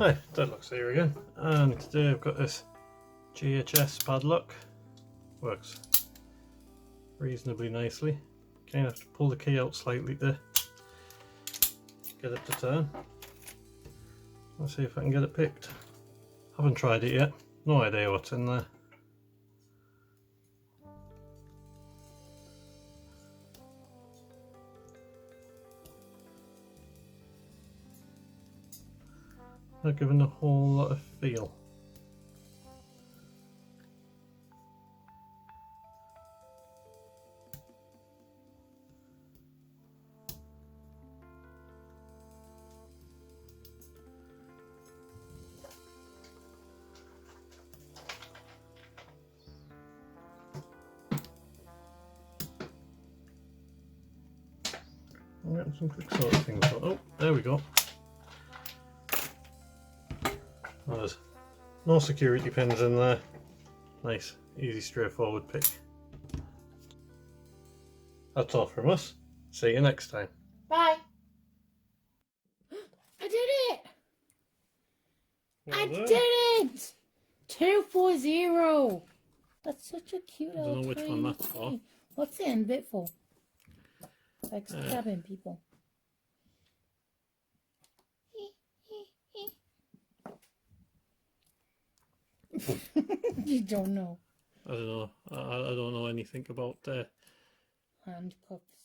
Hi, Deadlocks here again, and today I've got this GHS padlock. Works reasonably nicely. Kind of have to pull the key out slightly to get it to turn. Let's see if I can get it picked. Haven't tried it yet, no idea what's in there. Not giving a whole lot of feel. I'm getting some quick sort of things. Oh, there we go. There's no security pins in there. Nice, easy, straightforward pick. That's all from us. See you next time. Bye. I did it! I did it! 240. That's such a cute I don't know which one that's for. What's the end bit for? Like stabbing people. You don't know. I don't know. I don't know anything about handcuffs.